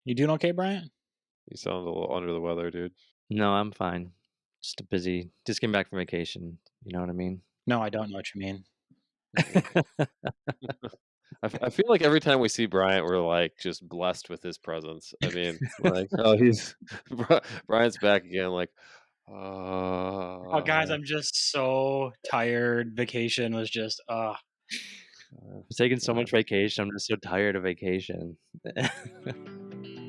You doing okay, Bryant? You sound a little under the weather, dude. No, I'm fine. Just busy. Just came back from vacation. You know what I mean? No, I don't know what you mean. Mm. I feel like every time we see Bryant, we're like just blessed with his presence. I mean, like, oh, he's Bryant's back again. Like, Oh, guys, uh, I'm just so tired. Vacation was just, I was taking so uh, much vacation. I'm just so tired of vacation.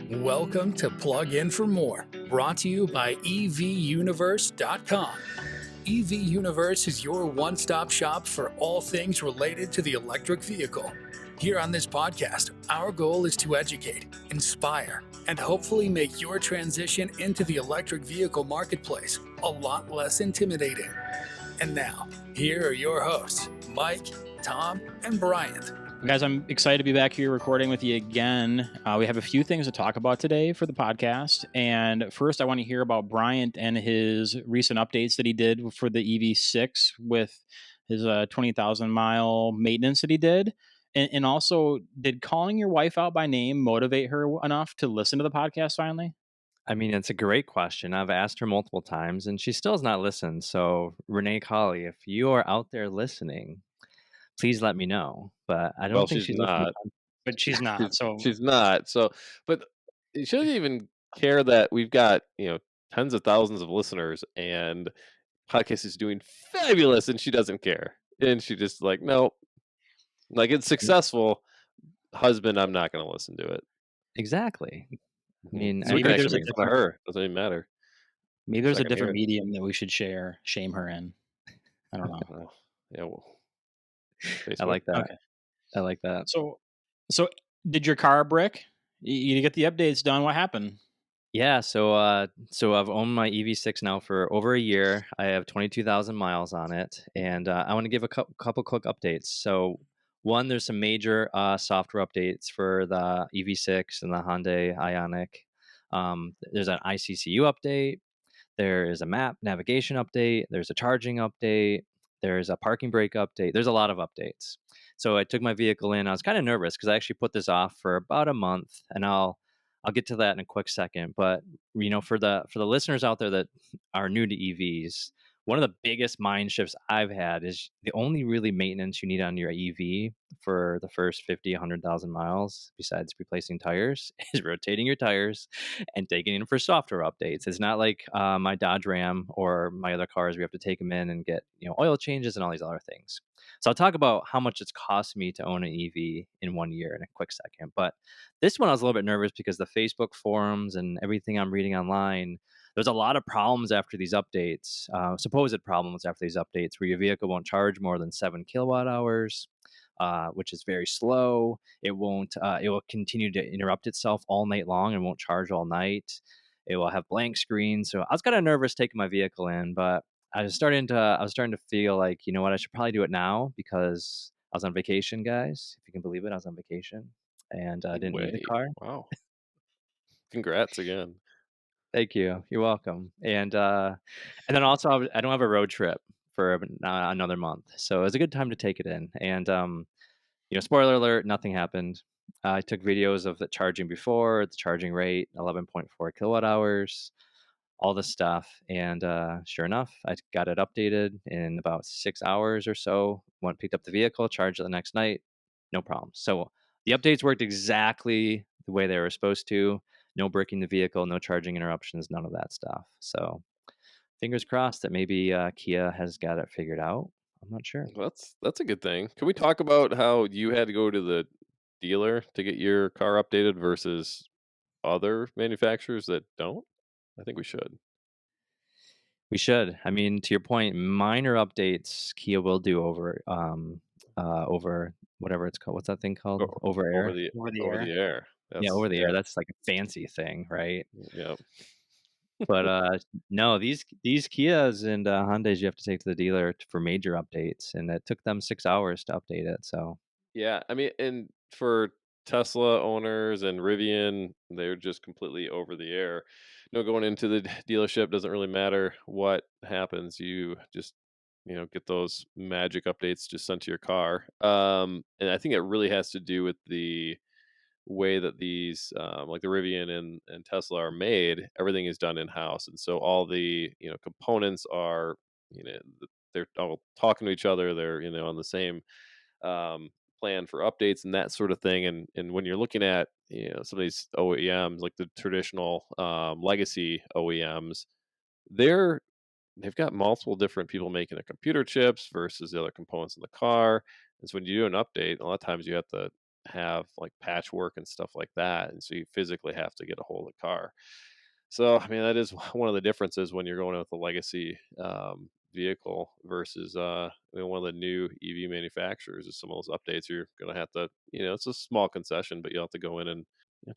Welcome to Plug In for More, brought to you by EVUniverse.com. EV Universe is your one stop shop for all things related to the electric vehicle. Here on this podcast, our goal is to educate, inspire, and hopefully make your transition into the electric vehicle marketplace a lot less intimidating. And now, here are your hosts, Mike, Tom, and Bryant. guys, I'm excited to be back here recording with you again. We have a few things to talk about today for the podcast. And first, I want to hear about Bryant and his recent updates that he did for the EV6 with his 20,000 mile maintenance that he did. And also, did calling your wife out by name motivate her enough to listen to the podcast finally? I mean, it's a great question. I've asked her multiple times and she still has not listened. So, Renee Colley, if you are out there listening, please let me know. But I well, don't think she's she's listening. not. But she's not. So She's not. So, but she doesn't even care that we've got tens of thousands of listeners, and podcast is doing fabulous, and she doesn't care, and she just like no, like it's successful. Husband, I'm not going to listen to it. Exactly. I Mhm. mean, So we can maybe everybody there's actually a make should. fun of different her. Doesn't even matter. maybe She's there's not a gonna hear different it. medium that we should shame her in. I don't know. Oh, yeah, well, I Facebook. like that. Okay. I like that. So did your car brick? You get the updates done. What happened? Yeah, so I've owned my EV6 now for over a year. I have 22,000 miles on it, and I want to give a couple quick updates. So, one, there's some major software updates for the EV6 and the Hyundai Ioniq. There's an ICCU update. There is a map navigation update. There's a charging update. There's a parking brake update. There's a lot of updates. So I took my vehicle in. I was kind of nervous because I actually put this off for about a month, and I'll get to that in a quick second. But for the listeners out there that are new to EVs, one of the biggest mind shifts I've had is the only really maintenance you need on your EV for the first 50, 100,000 miles, besides replacing tires, is rotating your tires and taking in for software updates. It's not like my Dodge Ram or my other cars. We have to take them in and get oil changes and all these other things. So I'll talk about how much it's cost me to own an EV in 1 year in a quick second. But this one I was a little bit nervous because the Facebook forums and everything I'm reading online, there's a lot of problems after these updates, supposed problems after these updates, where your vehicle won't charge more than 7 kilowatt hours, which is very slow. It won't. It will continue to interrupt itself all night long and won't charge all night. It will have blank screens. So I was kind of nervous taking my vehicle in, but I was starting to feel like, you know what, I should probably do it now because I was on vacation, guys. If you can believe it, I was on vacation and I didn't need the Wait, car. wow! Congrats again. Thank you. You're welcome. And then also I don't have a road trip for another month, so it was a good time to take it in. And spoiler alert, nothing happened. I took videos of the charging before, the charging rate, 11.4 kilowatt hours, all this stuff. And sure enough, I got it updated in about 6 hours or so. Picked up the vehicle, charged it the next night, no problem. So the updates worked exactly the way they were supposed to. No breaking the vehicle, no charging interruptions, none of that stuff. So fingers crossed that maybe Kia has got it figured out. I'm not sure. Well, that's a good thing. Can we talk about how you had to go to the dealer to get your car updated versus other manufacturers that don't? I think we should. We should. I mean, to your point, minor updates Kia will do over whatever it's called. What's that thing called? O- Over over air. the Over the over air? the air. Yeah, That's over the air. yeah, That's like a fancy thing, right? yeah. But no, these Kias and Hyundais you have to take to the dealer for major updates, and it took them 6 hours to update it. So Yeah, I mean, and for Tesla owners and Rivian, they're just completely over the air. No, going into the dealership doesn't really matter what happens. You just, get those magic updates just sent to your car. And I think it really has to do with way that these like the Rivian and Tesla are made, everything is done in house, and so all the components are they're all talking to each other. They're on the same um, plan for updates and that sort of thing. And when you're looking at some of these OEMs, like the traditional legacy OEMs, they're they've got multiple different people making the computer chips versus the other components in the car. And so when you do an update, a lot of times you have to have like patchwork and stuff like that. And so you physically have to get a hold of the car. So, I mean, that is one of the differences when you're going with a legacy vehicle versus one of the new EV manufacturers. Is some of those updates you're going to have to, it's a small concession, but you'll have to go in and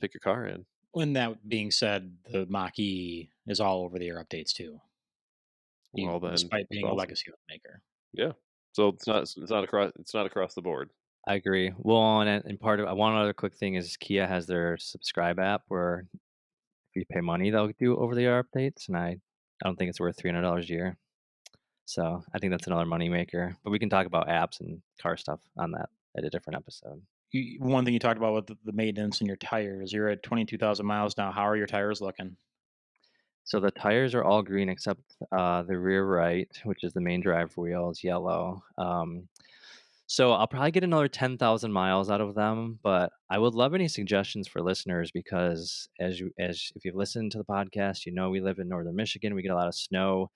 pick your car in. When that being said, the Mach-E is all over the air updates too, Well, then despite it's being a awesome. legacy maker. Yeah. So it's not across the board. I agree. Well, and part of one other quick thing is Kia has their subscribe app where if you pay money, they'll do over-the-air updates, and I don't think it's worth $300 a year. So I think that's another moneymaker. But we can talk about apps and car stuff on that at a different episode. One thing you talked about with the maintenance and your tires, you're at 22,000 miles now. How are your tires looking? So the tires are all green except the rear right, which is the main drive wheel, is yellow. So I'll probably get another 10,000 miles out of them, but I would love any suggestions for listeners because as if you've listened to the podcast, we live in northern Michigan. We get a lot of snow.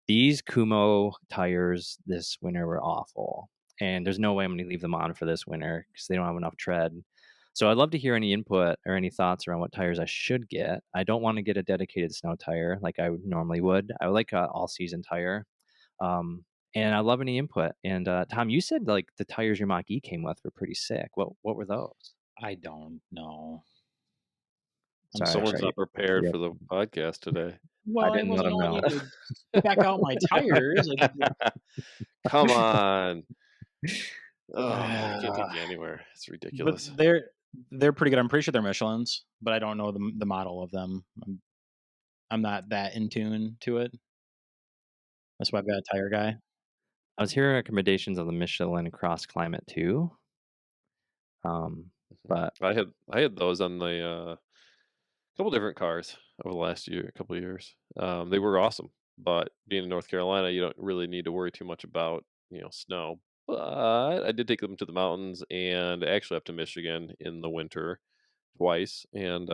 These Kumo tires this winter were awful, and there's no way I'm going to leave them on for this winter because they don't have enough tread. So I'd love to hear any input or any thoughts around what tires I should get. I don't want to get a dedicated snow tire like I normally would. I would like a all-season tire. Um, and I love any input. And Tom, you said like the tires your Mach-E came with were pretty sick. What were those? I don't know. I'm Sorry, Someone's sorry. not prepared Yep. for the podcast today. Well, I didn't let wasn't him all know. need to back out my tires. Come on. Oh, I can't take you anywhere. It's But ridiculous. they're pretty good. I'm pretty sure they're Michelin's, but I don't know the model of them. I'm not that in tune to it. That's why I've got a tire guy. I was hearing recommendations of the Michelin Cross Climate too. But I had those on the couple different cars over the last couple of years. They were awesome, but being in North Carolina, you don't really need to worry too much about snow. But I did take them to the mountains and actually up to Michigan in the winter twice, and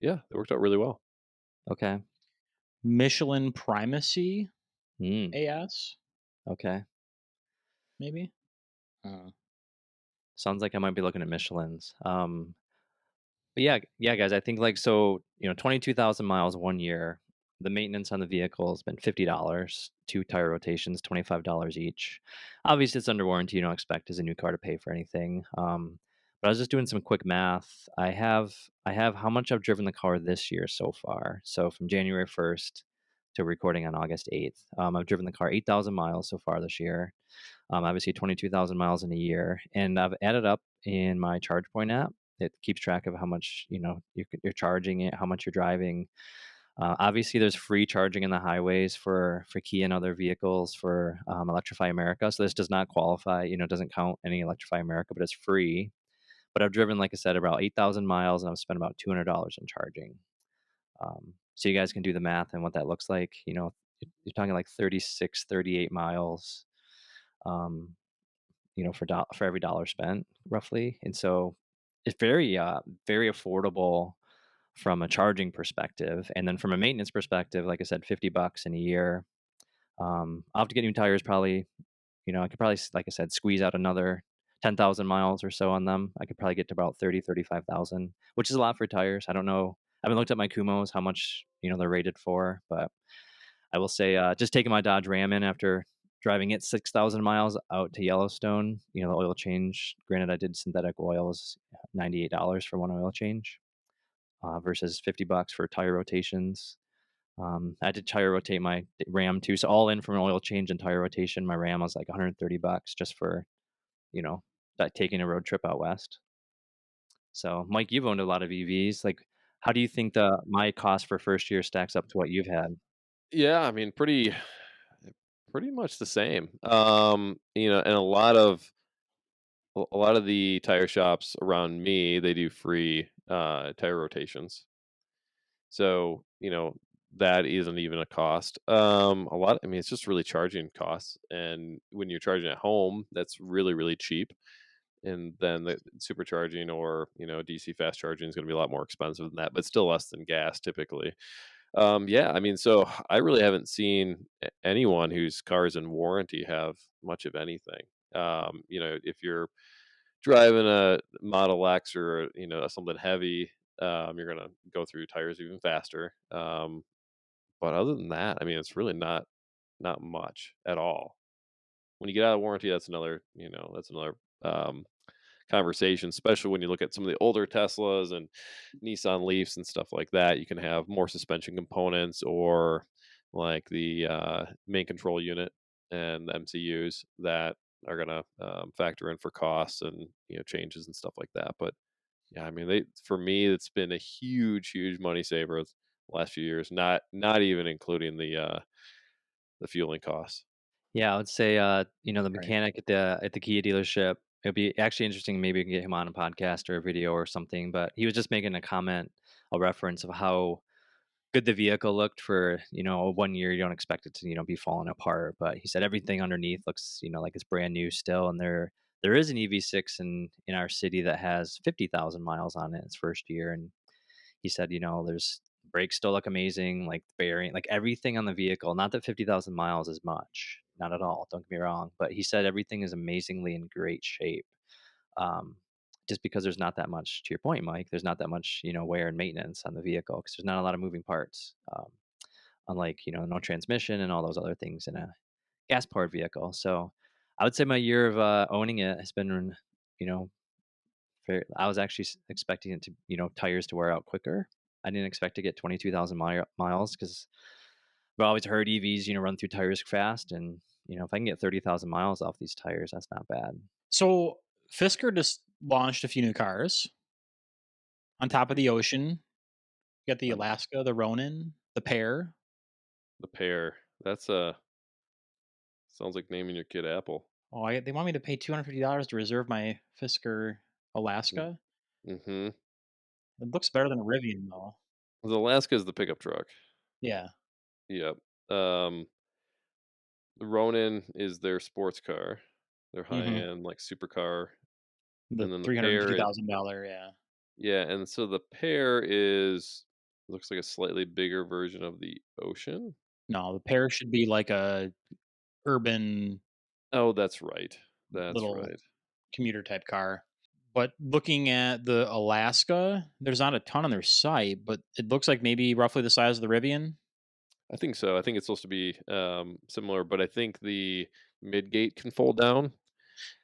yeah, they worked out really well. okay. Michelin Primacy Mm, AS, okay. maybe. Sounds like I might be looking at Michelin's. But yeah, guys, I think like so, 22,000 miles 1 year. The maintenance on the vehicle has been $50, 2 tire rotations, $25 each. Obviously, it's under warranty. You don't expect as a new car to pay for anything. But I was just doing some quick math. I have how much I've driven the car this year so far. So from January 1st to recording on August 8th, I've driven the car 8,000 miles so far this year. Obviously 22,000 miles in a year, and I've added up in my ChargePoint app. It keeps track of how much you're charging it, how much you're driving. Obviously, there's free charging in the highways for Kia and other vehicles for Electrify America. So this does not qualify, doesn't count any Electrify America, but it's free. But I've driven, like I said, about 8,000 miles, and I've spent about $200 on charging. So you guys can do the math and what that looks like. You're talking like 36, 38 miles. For every dollar spent roughly. And so it's very affordable from a charging perspective. And then from a maintenance perspective, like I said, $50 in a year. I'll have to get new tires probably. I could probably, like I said, squeeze out another 10,000 miles or so on them. I could probably get to about 35,000, which is a lot for tires. I don't know. I haven't looked at my Kumos, how much, they're rated for, but I will say, just taking my Dodge Ram in after driving it 6,000 miles out to Yellowstone, the oil change. Granted, I did synthetic oils, $98 for one oil change, versus $50 for tire rotations. I did tire rotate my Ram too, so all in from an oil change and tire rotation, my Ram was like $130 just for, taking a road trip out west. So, Mike, you've owned a lot of EVs. Like, how do you think my cost for first year stacks up to what you've had? Yeah, I mean, pretty much the same. And a lot of a lot of the tire shops around me, they do free tire rotations. So, that isn't even a cost. I mean, it's just really charging costs. And when you're charging at home, that's really, really cheap. And then the supercharging or, DC fast charging is going to be a lot more expensive than that, but still less than gas typically. Yeah, I mean, so I really haven't seen anyone whose car is in warranty have much of anything. If you're driving a Model X or something heavy, you're gonna go through tires even faster. But other than that, I mean, it's really not much at all. When you get out of warranty, that's another um, conversation, especially when you look at some of the older Teslas and Nissan Leafs and stuff like that. You can have more suspension components or like the main control unit and the MCUs that are going to factor in for costs and changes and stuff like that. But yeah, I mean, for me, it's been a huge, huge money saver the last few years. Not even including the fueling costs. Yeah, I would say, the Right. mechanic at the Kia dealership. It'd be actually interesting. Maybe we can get him on a podcast or a video or something. But he was just making a comment, a reference of how good the vehicle looked for 1 year. You don't expect it to be falling apart, but he said everything underneath looks like it's brand new still. And there is an EV6 in our city that has 50,000 miles on it its first year, and he said, there's brakes still look amazing, like the bearing, like everything on the vehicle. Not that 50,000 miles is much, not at all. Don't get me wrong, but he said everything is amazingly in great shape. Um, just because there's not that much, to your point, Mike, there's not that much, wear and maintenance on the vehicle because there's not a lot of moving parts. Unlike, no transmission and all those other things in a gas powered vehicle. So I would say my year of owning it has been, you know, I was actually expecting it to, tires to wear out quicker. I didn't expect to get 22,000 miles because I've always heard EVs, run through tires fast. And, if I can get 30,000 miles off these tires, that's not bad. So Fisker just launched a few new cars on top of the ocean. You got the Um, Alaska, the Ronin, the Pear. the pair. That's sounds like naming your kid Apple. Oh, they want me to pay $250 to reserve my Fisker Alaska. Mm-hmm. It looks better than a Rivian, though. The Alaska is the pickup truck. Yeah. Yep. The Ronin is their sports car, their high Mm-hmm. end like supercar, The and then the pair is $350,000. Yeah. yeah, and so the pair is looks like a slightly bigger version of the Ocean. No, the Pear should be like a urban Oh, that's right. That's little right. commuter type car. But looking at the Alaska, there's not a ton on their site, but it looks like maybe roughly the size of the Rivian. I think so. I think it's supposed to be similar, but I think the midgate can fold down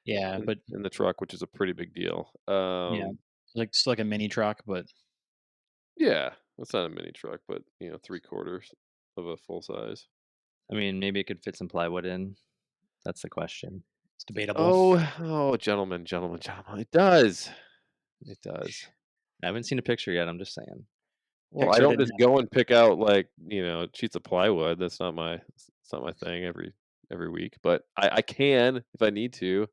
Yeah, but in the truck, which is a pretty big deal. yeah, it's like a mini truck, but Yeah, it's not a mini truck, but 3/4 of a full size. I mean, maybe it could fit some plywood in. That's the question. it's debatable. Oh, gentlemen, gentlemen, gentlemen. It does. It does. I haven't seen a picture yet. I'm just saying. Well, I Pixar don't didn't just have. go and pick out like, sheets of plywood. That's not my thing every week, but I can if I need to.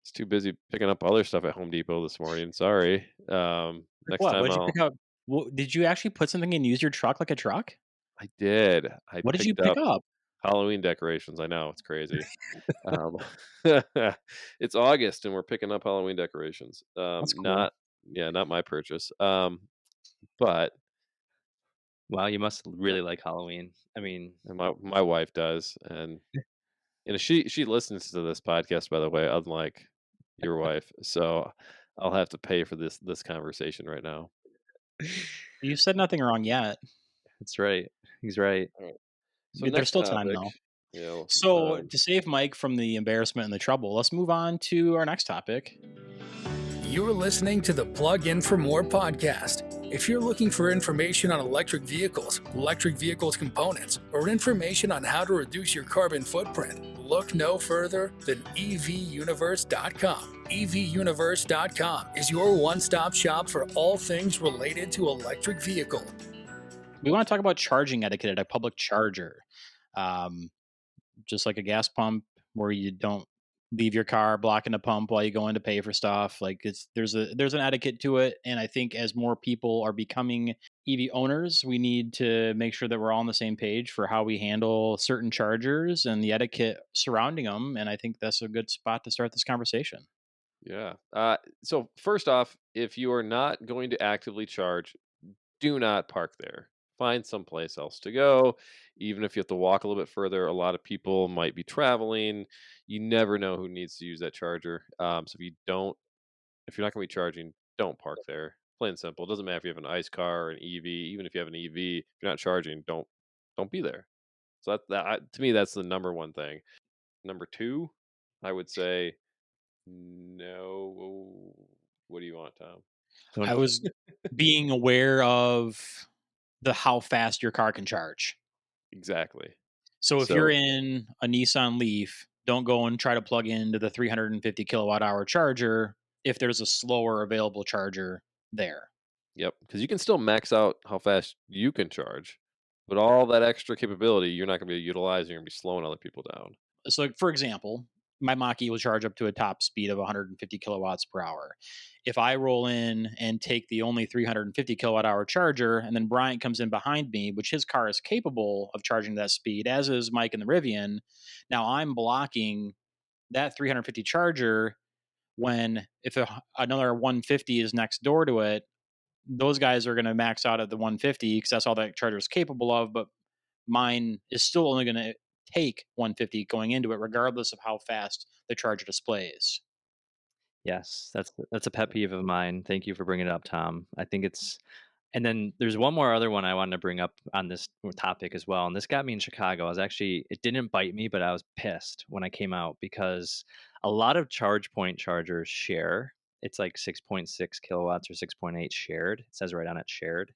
It's too busy picking up other stuff at Home Depot this morning. Sorry. Like Next what? time What did you pick up? Did you actually put something and use your truck like a truck? I did. I What did you picked pick up up? Halloween decorations. I know it's crazy. Um, it's August and we're picking up Halloween decorations. That's cool. Not my purchase. But Wow, you must really like Halloween. I mean, my wife does, and she listens to this podcast, by the way, unlike your wife. So I'll have to pay for this conversation right now. You said nothing wrong yet. that's right. He's right. All right. So There's next still time topic, though. you know, So um, to save Mike from the embarrassment and the trouble, let's move on to our next topic. You're listening to the Plug In for More podcast. If you're looking for information on electric vehicles components, or information on how to reduce your carbon footprint, look no further than evuniverse.com. evuniverse.com is your one-stop shop for all things related to electric vehicle. We want to talk about charging etiquette at a public charger. Just like a gas pump where you don't leave your car blocking the pump while you go in to pay for stuff. Like there's an etiquette to it, and I think as more people are becoming EV owners, we need to make sure that we're all on the same page for how we handle certain chargers and the etiquette surrounding them. And I think that's a good spot to start this conversation. Yeah. So first off, if you are not going to actively charge, do not park there. Find someplace else to go. Even if you have to walk a little bit further, a lot of people might be traveling. You never know who needs to use that charger. So if you're not going to be charging, don't park there. Plain and simple. It doesn't matter if you have an ICE car or an EV. Even if you have an EV, if you're not charging, don't be there. So to me, that's the number one thing. Number two, I would say no. What do you want, Tom? Don't- I was being aware of the how fast your car can charge. Exactly. So if So you're in a Nissan Leaf, don't go and try to plug into the 350 kilowatt hour charger if there's a slower available charger there. yep, because you can still max out how fast you can charge, but all that extra capability you're not going to be utilizing. You're going to be slowing other people down. So, like, for example, my Mach-E will charge up to a top speed of 150 kilowatts per hour. If I roll in and take the only 350 kilowatt hour charger, and then Bryant comes in behind me, which his car is capable of charging that speed, as is Mike in the Rivian, now I'm blocking that 350 charger when if another 150 is next door to it, those guys are going to max out at the 150 because that's all that charger is capable of. But mine is still only going to take 150 going into it, regardless of how fast the charger displays. Yes, that's a pet peeve of mine. Thank you for bringing it up, Tom. I think it's, and then there's one more other one I wanted to bring up on this topic as well. And this got me in Chicago. It didn't bite me, but I was pissed when I came out because a lot of charge point chargers share. It's like 6.6 kilowatts or 6.8 shared. It says right on it shared.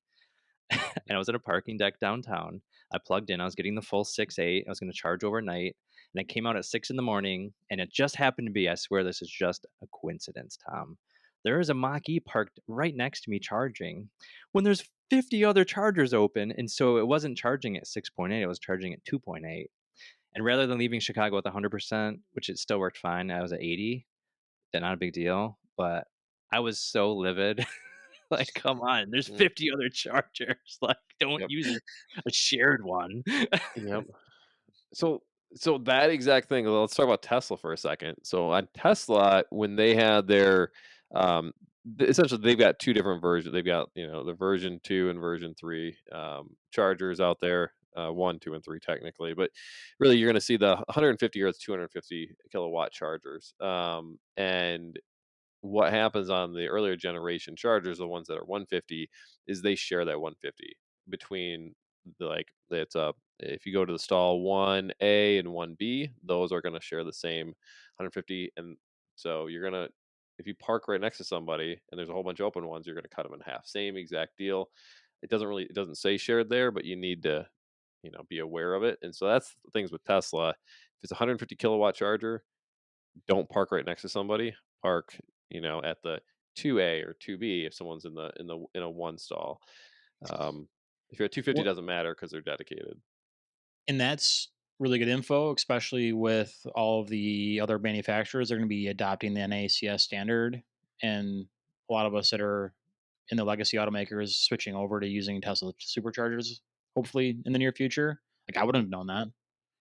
And I was at a parking deck downtown. I plugged in. I was getting the full 6.8. I was going to charge overnight. And I came out at 6 in the morning. And it just happened to be, I swear this is just a coincidence, Tom. There is a Mach-E parked right next to me charging when there's 50 other chargers open. And so it wasn't charging at 6.8, it was charging at 2.8. And rather than leaving Chicago with 100%, which it still worked fine, I was at 80. Not a big deal. But I was so livid. Like, come on, there's 50 other chargers. Like, don't Yep. use a shared one. Yep. So that exact thing. Let's talk about Tesla for a second. So on Tesla, when they had their, essentially they've got two different versions. They've got the version 2 and version 3 chargers out there. 1, 2, and 3 technically, but really you're going to see the 150 or the 250 kilowatt chargers. And what happens on the earlier generation chargers, the ones that are 150, is they share that 150 between it's a if you go to the stall 1A and 1B, those are going to share the same 150. And so you're going to, if you park right next to somebody and there's a whole bunch of open ones, you're going to cut them in half. Same exact deal. It doesn't say shared there, but you need to be aware of it. And so that's the things with Tesla. If it's a 150 kilowatt charger, don't park right next to somebody. Park at the 2A or 2B if someone's in a one stall. If you're at 250, it doesn't matter because they're dedicated. And that's really good info, especially with all of the other manufacturers. They're going to be adopting the NACS standard, and a lot of us that are in the legacy automakers switching over to using Tesla superchargers, hopefully in the near future. Like, I wouldn't have known that.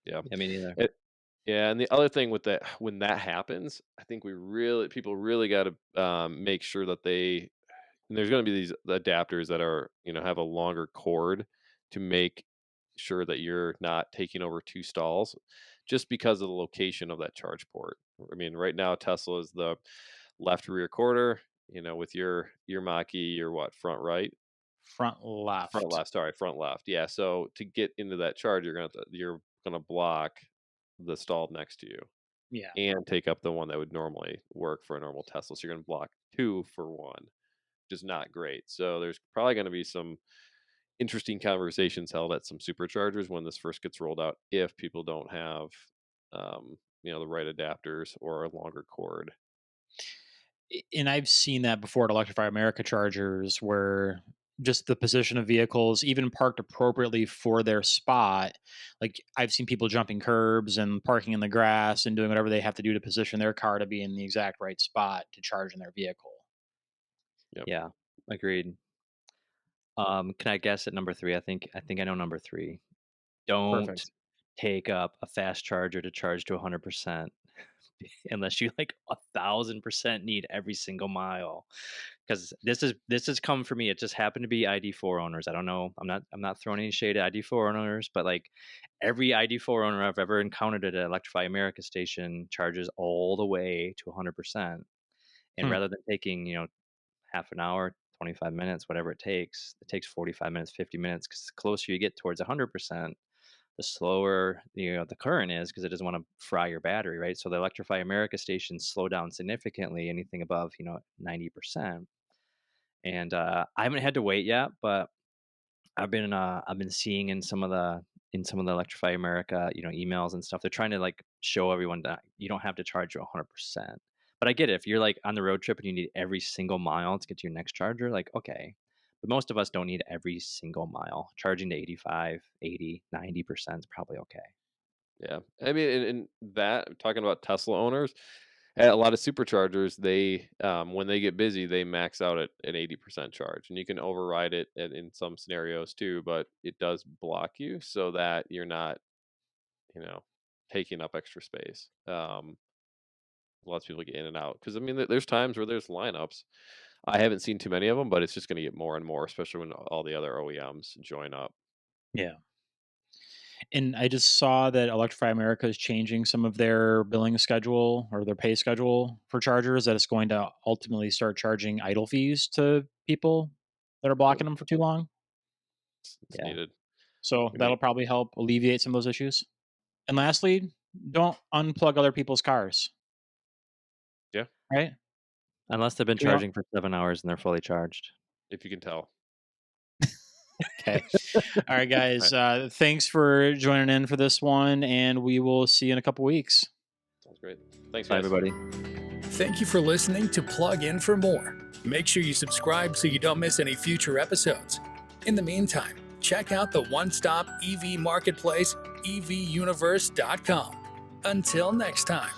Yeah. Yeah, me neither. Yeah, and the other thing with that, when that happens, I think people really got to make sure that and there's going to be these adapters that are have a longer cord to make sure that you're not taking over two stalls, just because of the location of that charge port. I mean, right now Tesla is the left rear quarter. With your Mach-E, you're what, front right? Front left. Front left. Sorry, front left. Yeah. So to get into that charge, you're gonna block the stall next to you Yeah. and take up the one that would normally work for a normal Tesla. So you're going to block 2 for 1, which is not great. So there's probably going to be some interesting conversations held at some superchargers when this first gets rolled out, if people don't have, the right adapters or a longer cord. And I've seen that before at Electrify America chargers where just the position of vehicles, even parked appropriately for their spot. Like I've seen people jumping curbs and parking in the grass and doing whatever they have to do to position their car to be in the exact right spot to charge in their vehicle. Yep. Yeah, agreed. Can I guess at number 3? I think I know number 3. Don't Perfect. take up a fast charger to charge to 100% unless you like 1,000% need every single mile. Because this has come for me. It just happened to be ID4 owners. I don't know. I'm not throwing any shade at ID4 owners, but like every ID4 owner I've ever encountered at an Electrify America station charges all the way to 100%. And Hmm. rather than taking half an hour, 25 minutes, whatever it takes 45 minutes, 50 minutes, because the closer you get towards 100%, the slower the current is, because it doesn't want to fry your battery, right? So the Electrify America stations slow down significantly, anything above 90%. And I haven't had to wait yet, but I've been seeing in some of the Electrify America emails and stuff. They're trying to like show everyone that you don't have to charge you 100%. But I get it. If you're like on the road trip and you need every single mile to get to your next charger, like okay. But most of us don't need every single mile. Charging to 85, 80, 90% is probably okay. Yeah. I mean, and that talking about Tesla owners, at a lot of superchargers, they when they get busy, they max out at an 80% charge, and you can override it in some scenarios too, but it does block you so that you're not, you know, taking up extra space. Lots of people get in and out because I mean, there's times where there's lineups. I haven't seen too many of them, but it's just going to get more and more, especially when all the other OEMs join up. Yeah. And I just saw that Electrify America is changing some of their billing schedule or their pay schedule for chargers, that it's going to ultimately start charging idle fees to people that are Good. blocking them for too long. It's Yeah. needed. So I mean, that'll probably help alleviate some of those issues. And lastly, don't unplug other people's cars, yeah, right? Unless they've been We don't. charging for 7 hours and they're fully charged. if you can tell. Okay. All right, All guys. right. Thanks for joining in for this one, and we will see you in a couple weeks. Sounds great. Thanks, Bye, guys. everybody. Thank you for listening to Plug In for More. Make sure you subscribe so you don't miss any future episodes. In the meantime, check out the one-stop EV marketplace, evuniverse.com. Until next time.